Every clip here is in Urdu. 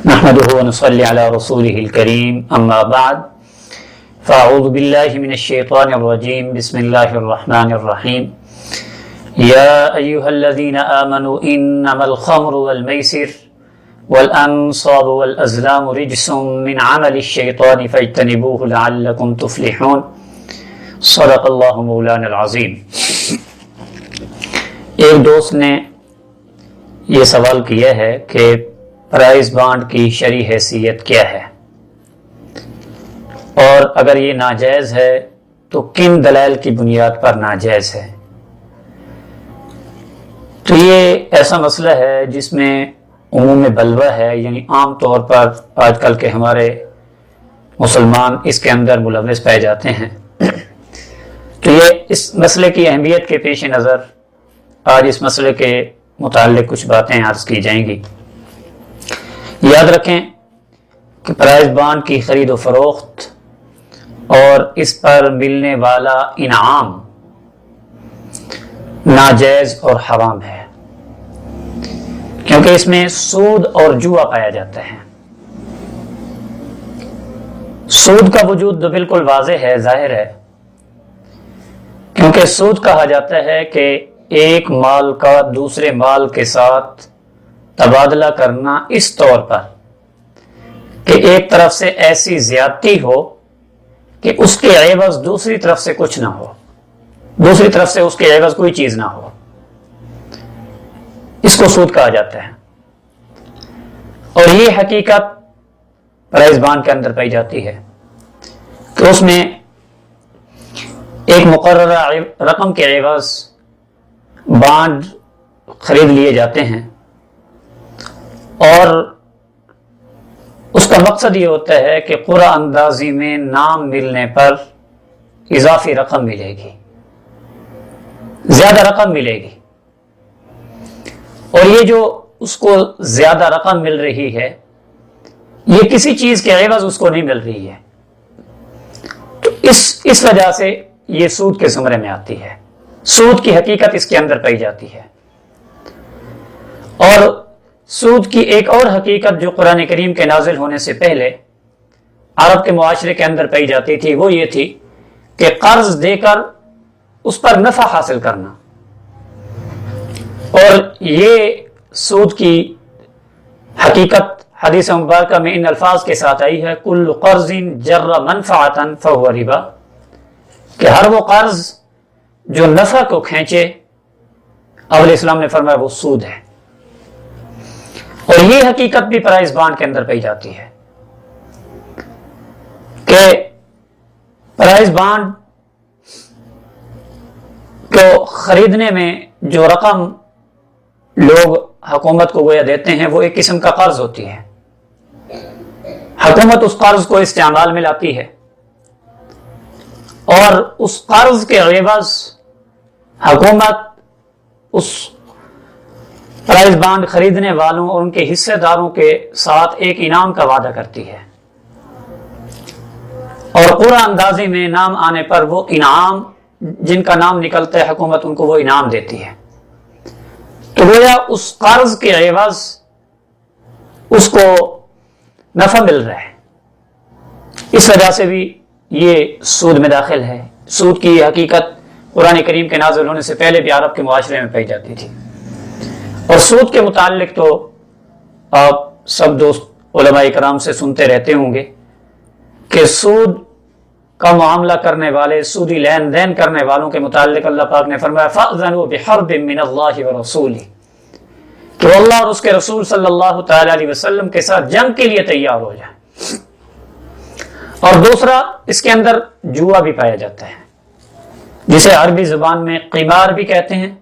نحمده ونصلي على رسوله الكريم أما بعد فأعوذ بالله من الشيطان الرجيم بسم الله الرحمن الرحيم يا أيها الذين آمنوا إنما الخمر والميسر والأنصاب والأزلام رجس من عمل الشيطان فاجتنبوه لعلكم تفلحون صدق اللہ مولانا العظیم۔ ایک دوست نے یہ سوال کیا ہے کہ پرائز بانڈ کی شرعی حیثیت کیا ہے، اور اگر یہ ناجائز ہے تو کن دلائل کی بنیاد پر ناجائز ہے؟ تو یہ ایسا مسئلہ ہے جس میں عموم بلوہ ہے، یعنی عام طور پر آج کل کے ہمارے مسلمان اس کے اندر ملوث پائے جاتے ہیں۔ تو یہ اس مسئلے کی اہمیت کے پیش نظر آج اس مسئلے کے متعلق کچھ باتیں عرض کی جائیں گی۔ یاد رکھیں کہ پرائز بانڈ کی خرید و فروخت اور اس پر ملنے والا انعام ناجائز اور حرام ہے، کیونکہ اس میں سود اور جوا پایا جاتا ہے۔ سود کا وجود تو بالکل واضح ہے، ظاہر ہے، کیونکہ سود کہا جاتا ہے کہ ایک مال کا دوسرے مال کے ساتھ تبادلہ کرنا اس طور پر کہ ایک طرف سے ایسی زیادتی ہو کہ اس کے عوض دوسری طرف سے کچھ نہ ہو، دوسری طرف سے اس کے عوض کوئی چیز نہ ہو، اس کو سود کہا جاتا ہے۔ اور یہ حقیقت پرائز بانڈ کے اندر پائی جاتی ہے کہ اس میں ایک مقررہ رقم کے عوض بانڈ خرید لیے جاتے ہیں، اور اس کا مقصد یہ ہوتا ہے کہ قرعہ اندازی میں نام ملنے پر اضافی رقم ملے گی، زیادہ رقم ملے گی، اور یہ جو اس کو زیادہ رقم مل رہی ہے یہ کسی چیز کے عوض اس کو نہیں مل رہی ہے، تو اس وجہ سے یہ سود کے زمرے میں آتی ہے۔ سود کی حقیقت اس کے اندر پائی جاتی ہے۔ اور سود کی ایک اور حقیقت جو قرآن کریم کے نازل ہونے سے پہلے عرب کے معاشرے کے اندر پائی جاتی تھی، وہ یہ تھی کہ قرض دے کر اس پر نفع حاصل کرنا، اور یہ سود کی حقیقت حدیث مبارکہ میں ان الفاظ کے ساتھ آئی ہے: کل قرض جر منفعۃ فہو ربا، کہ ہر وہ قرض جو نفع کو کھینچے، اول اسلام نے فرمایا وہ سود ہے۔ اور یہ حقیقت بھی پرائز بانڈ کے اندر پائی جاتی ہے کہ پرائز بانڈ کو خریدنے میں جو رقم لوگ حکومت کو گویا دیتے ہیں وہ ایک قسم کا قرض ہوتی ہے۔ حکومت اس قرض کو استعمال میں لاتی ہے، اور اس قرض کے عوض حکومت اس پرائز بانڈ خریدنے والوں اور ان کے حصے داروں کے ساتھ ایک انعام کا وعدہ کرتی ہے، اور قرعہ اندازی میں نام آنے پر وہ انعام جن کا نام نکلتا ہے حکومت ان کو وہ انعام دیتی ہے۔ تو گویا اس قرض کے عوض اس کو نفع مل رہا ہے، اس وجہ سے بھی یہ سود میں داخل ہے۔ سود کی یہ حقیقت قرآن کریم کے نازل ہونے سے پہلے بھی عرب کے معاشرے میں پائی جاتی تھی۔ اور سود کے متعلق تو آپ سب دوست علماء کرام سے سنتے رہتے ہوں گے کہ سود کا معاملہ کرنے والے، سودی لین دین کرنے والوں کے متعلق اللہ پاک نے فرمایا فَأْذَنُوا بِحَرْبٍ مِّنَ اللَّهِ وَرَسُولِهِ، کہ اللہ اور اس کے رسول صلی اللہ تعالی علیہ وسلم کے ساتھ جنگ کے لیے تیار ہو جائیں۔ اور دوسرا اس کے اندر جوا بھی پایا جاتا ہے، جسے عربی زبان میں قمار بھی کہتے ہیں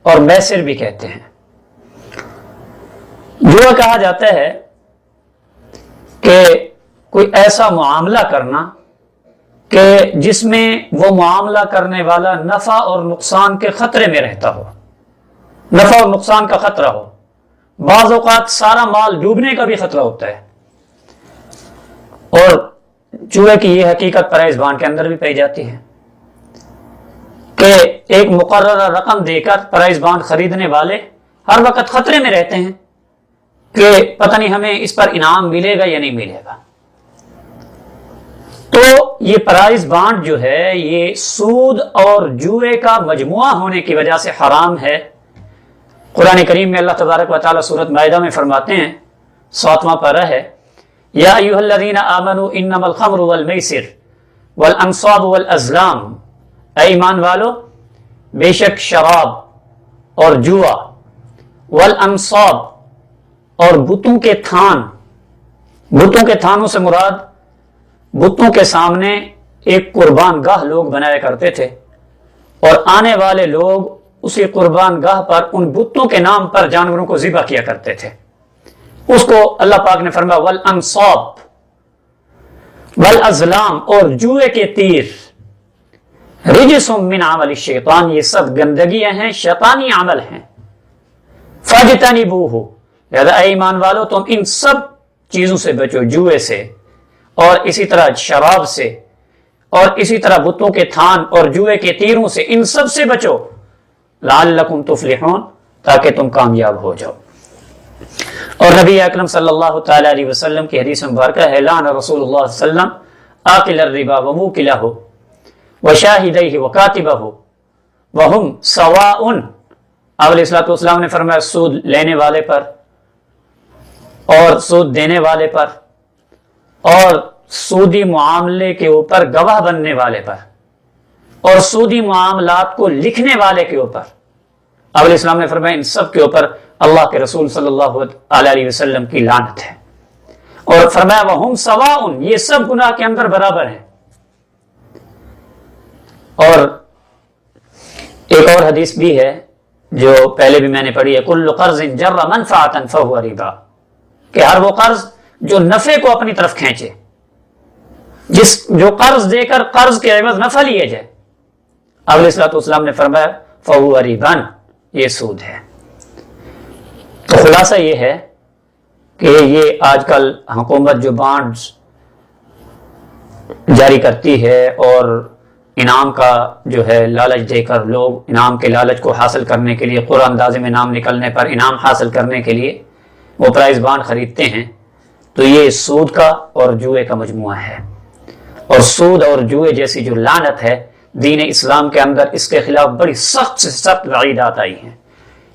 اور میسر بھی کہتے ہیں۔ جوا کہا جاتا ہے کہ کوئی ایسا معاملہ کرنا کہ جس میں وہ معاملہ کرنے والا نفع اور نقصان کے خطرے میں رہتا ہو، نفع اور نقصان کا خطرہ ہو۔ بعض اوقات سارا مال ڈوبنے کا بھی خطرہ ہوتا ہے، اور جوئے کی یہ حقیقت پرائز بانڈ کے اندر بھی پائی جاتی ہے کہ ایک مقررہ رقم دے کر پرائز بانڈ خریدنے والے ہر وقت خطرے میں رہتے ہیں، کہ پتہ نہیں ہمیں اس پر انعام ملے گا یا نہیں ملے گا۔ تو یہ پرائز بانڈ جو ہے یہ سود اور جوئے کا مجموعہ ہونے کی وجہ سے حرام ہے۔ قرآن کریم میں اللہ تبارک و تعالیٰ سورۃ مائدہ میں فرماتے ہیں، 7واں پارہ ہے، یا ایھا الذین آمنوا انما الخمر والمیسر والانصاب والازلام، اے ایمان والو بے شک شراب اور جوا، والانصاب اور بتوں کے تھان، بتوں کے تھانوں سے مراد بتوں کے سامنے ایک قربان گاہ لوگ بنایا کرتے تھے، اور آنے والے لوگ اسی قربان گاہ پر ان بتوں کے نام پر جانوروں کو ذبح کیا کرتے تھے۔ اس کو اللہ پاک نے فرمایا والانصاب والازلام، اور جوئے کے تیر، رجس من عمل الشیطان، یہ سب گندگیاں ہیں، شیطانی عمل ہیں، فاجتنبوہ، لہذا اے ایمان والو تم ان سب چیزوں سے بچو، جوئے سے اور اسی طرح شراب سے اور اسی طرح بتوں کے تھان اور جوئے کے تیروں سے، ان سب سے بچو، لعلکم تفلحون، تاکہ تم کامیاب ہو جاؤ۔ اور نبی اکرم صلی اللہ تعالی علیہ وسلم کی حدیث مبارکہ ہے، لعن رسول اللہ صلی اللہ علیہ وسلم آکل الربا وموکلہ وشاہدیہ وکاتبہ وہم سواء، آپ علیہ الصلوۃ والسلام نے فرمایا سود لینے والے پر اور سود دینے والے پر اور سودی معاملے کے اوپر گواہ بننے والے پر اور سودی معاملات کو لکھنے والے کے اوپر، آپ علیہ السلام نے فرمایا ان سب کے اوپر اللہ کے رسول صلی اللہ علیہ وسلم کی لعنت ہے، اور فرمایا وہم سواء، یہ سب گناہ کے اندر برابر ہیں۔ اور ایک اور حدیث بھی ہے جو پہلے بھی میں نے پڑھی ہے، کل قرض جر منفعۃ فہو ربا، کہ ہر وہ قرض جو نفع کو اپنی طرف کھینچے، جو قرض دے کر قرض کے عوض نفع لیے جائے، آپ علیہ الصلوۃ والسلام نے فرمایا فہو ربا، یہ سود ہے۔ تو خلاصہ یہ ہے کہ یہ آج کل حکومت جو بانڈز جاری کرتی ہے اور انعام کا جو ہے لالچ دے کر لوگ انعام کے لالچ کو حاصل کرنے کے لیے، قرآن اندازے میں نام نکلنے پر انعام حاصل کرنے کے لیے وہ پرائز بانڈ خریدتے ہیں، تو یہ سود کا اور جوئے کا مجموعہ ہے، اور سود اور جوئے جیسی جو لعنت ہے دین اسلام کے اندر اس کے خلاف بڑی سخت سے سخت وعیدات آئی ہیں۔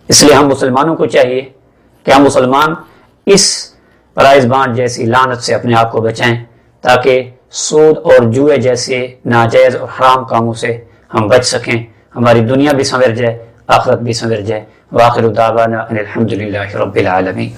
اس لیے ہم مسلمانوں کو چاہیے کہ ہم مسلمان اس پرائز بانڈ جیسی لعنت سے اپنے آپ کو بچائیں، تاکہ سود اور جوئے جیسے ناجائز اور حرام کاموں سے ہم بچ سکیں، ہماری دنیا بھی سنور جائے، آخرت بھی سنور جائے۔ وآخر دعوانا ان الحمد للہ رب العالمین۔